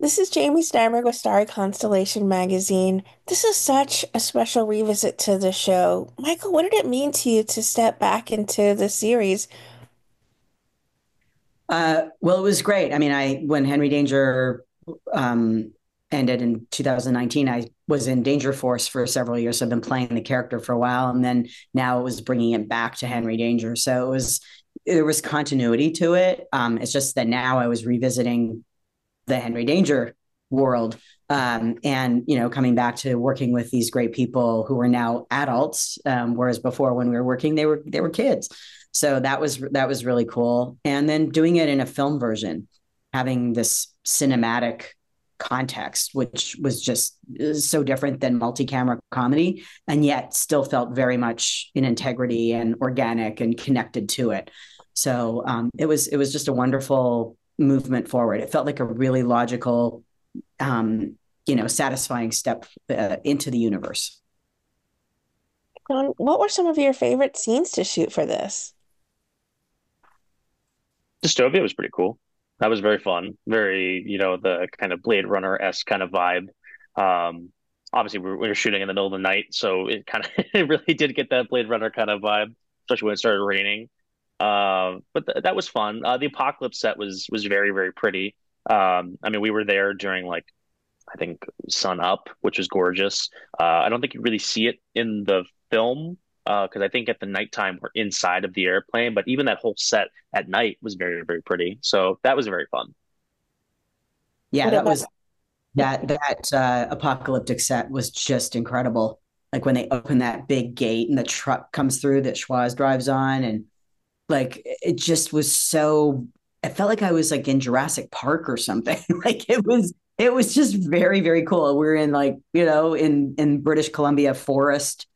This is Jamie Steinberg with Starry Constellation Magazine. This is such a special revisit to the show. Michael, what did it mean to you to step back into the series? Well, it was great. I mean, when Henry Danger um, ended in 2019, I was in Danger Force for several years. So I've been playing the character for a while, and then now it was bringing it back to Henry Danger. So there was continuity to it. It's just that now I was revisiting the Henry Danger world, and coming back to working with these great people who are now adults, whereas before when we were working they were kids. So that was really cool. And then doing it in a film version, having this cinematic context, which was just so different than multi-camera comedy, and yet still felt very much in integrity and organic and connected to it. So it was just a wonderful movement forward. It felt like a really logical, satisfying step into the universe. What were some of your favorite scenes to shoot for this? Dystopia was pretty cool. That was very fun. Very, the kind of Blade Runner-esque kind of vibe. Um, Obviously we were shooting in the middle of the night, so it kind of it really did get that Blade Runner kind of vibe, especially when it started raining. But th that was fun. The apocalypse set was very, very pretty. I mean, we were there during like I think sun up, which was gorgeous. I don't think you really see it in the film because I think at the nighttime we're inside of the airplane, but even that whole set at night was very, very pretty. So that was very fun. Yeah, What that about was that apocalyptic set was just incredible. Like when they open that big gate and the truck comes through that Schwaz drives on, and like it just was so. It felt like I was like in Jurassic Park or something. Like it was just very, very cool. We're in like in British Columbia forest.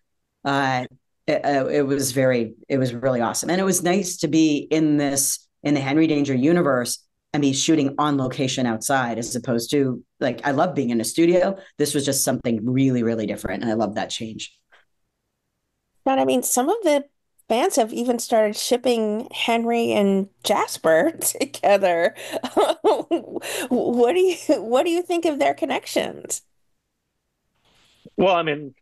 Uh, it was really awesome, and it was nice to be in the Henry Danger universe and be shooting on location outside as opposed to like I love being in a studio. This was just something really, really different, and I love that change. that? I mean, some of the fans have even started shipping Henry and Jasper together. What do you think of their connections? Well, I mean,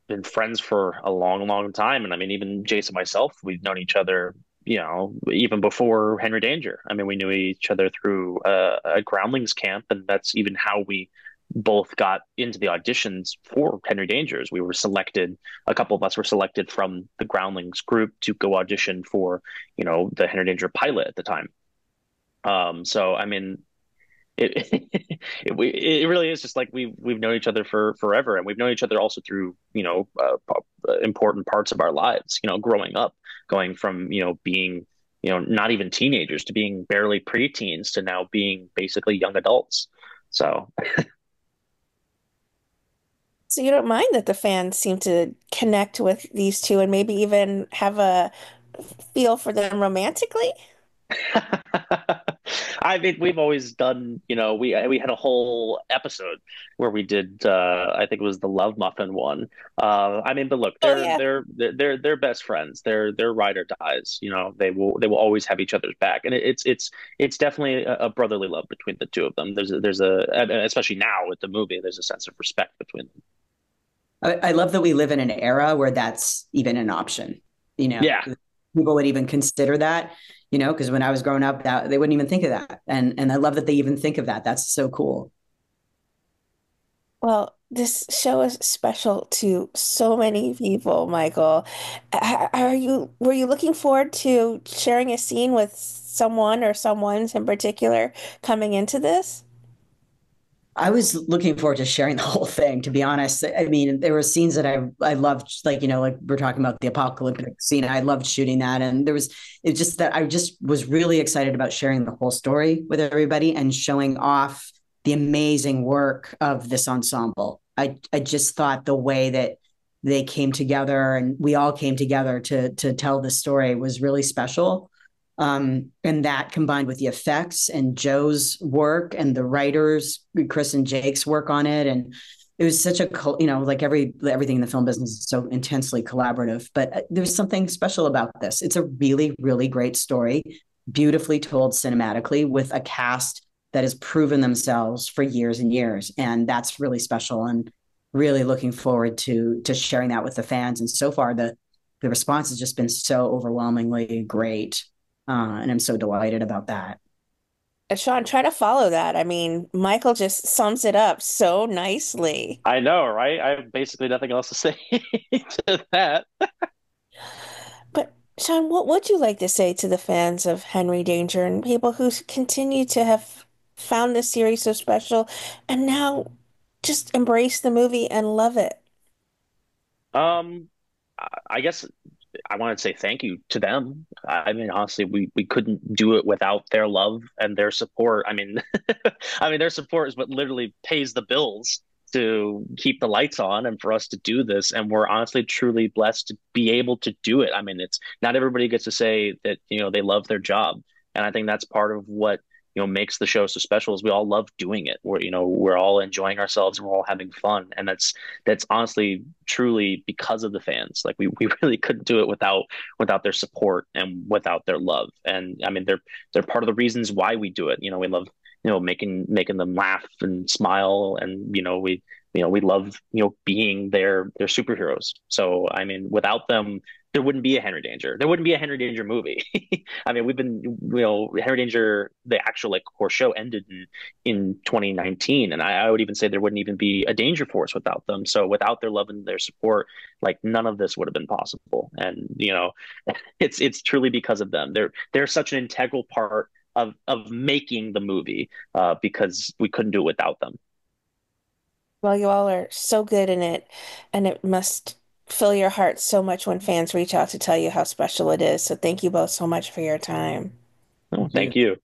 been friends for a long, long time, and I mean, even Jason and myself, we've known each other, even before Henry Danger. I mean, we knew each other through a groundlings camp, and that's even how we both got into the auditions for Henry Dangers. We were selected, a couple of us were selected from the groundlings group to go audition for, the Henry Danger pilot at the time. So I mean, it it really is just like we've known each other for forever, and we've known each other also through important parts of our lives. Growing up, going from being not even teenagers to being barely preteens to now being basically young adults. So So you don't mind that the fans seem to connect with these two and maybe even have a feel for them romantically? I mean, we've always done, we had a whole episode where we did, I think it was the Love Muffin one. I mean, but look, Oh they're yeah. they're they're they're best friends. They're ride or dies. They will always have each other's back, and it's definitely a brotherly love between the two of them. Especially now with the movie, there's a sense of respect between them. I love that we live in an era where that's even an option. You know, Yeah. people would even consider that. Because when I was growing up, that they wouldn't even think of that, and I love that they even think of that. That's so cool. Well, this show is special to so many people, Michael. Were you looking forward to sharing a scene with someone or someones in particular coming into this? I was looking forward to sharing the whole thing, to be honest. I mean, there were scenes that I loved, like, like we're talking about the apocalyptic scene. I loved shooting that. And it's just that I just was really excited about sharing the whole story with everybody and showing off the amazing work of this ensemble. I just thought the way that they came together and we all came together to tell the story was really special. And that combined with the effects and Joe's work and the writers, Chris and Jake's work on it. And it was such a, like everything in the film business is so intensely collaborative, but there's something special about this. It's a really, really great story, beautifully told cinematically with a cast that has proven themselves for years and years. And that's really special, and really looking forward to sharing that with the fans. And so far, the response has just been so overwhelmingly great. And I'm so delighted about that. And Sean, try to follow that. I mean, Michael just sums it up so nicely. I know, right? I have basically nothing else to say to that. But Sean, what would you like to say to the fans of Henry Danger and people who continue to have found this series so special and now just embrace the movie and love it? Um, I guess I want to say thank you to them. I mean, honestly, we couldn't do it without their love and their support. I mean, I mean, their support is what literally pays the bills to keep the lights on and for us to do this. And we're honestly truly blessed to be able to do it. I mean, it's not everybody gets to say that, they love their job. And I think that's part of what, makes the show so special is we all love doing it. We're all enjoying ourselves and we're all having fun. And that's honestly truly because of the fans. Like we really couldn't do it without their support and without their love. And I mean, they're part of the reasons why we do it. We love making them laugh and smile, and we love being their superheroes. So I mean, without them, there wouldn't be a Henry Danger. There wouldn't be a Henry Danger movie. I mean, we've been, Henry Danger, the actual like core show ended in 2019, and I would even say there wouldn't even be a Danger Force without them. So without their love and their support, like none of this would have been possible. And it's truly because of them. They're such an integral part of making the movie, because we couldn't do it without them. Well, you all are so good in it, and it must fill your heart so much when fans reach out to tell you how special it is. So thank you both so much for your time. Oh, Thank thank you. you.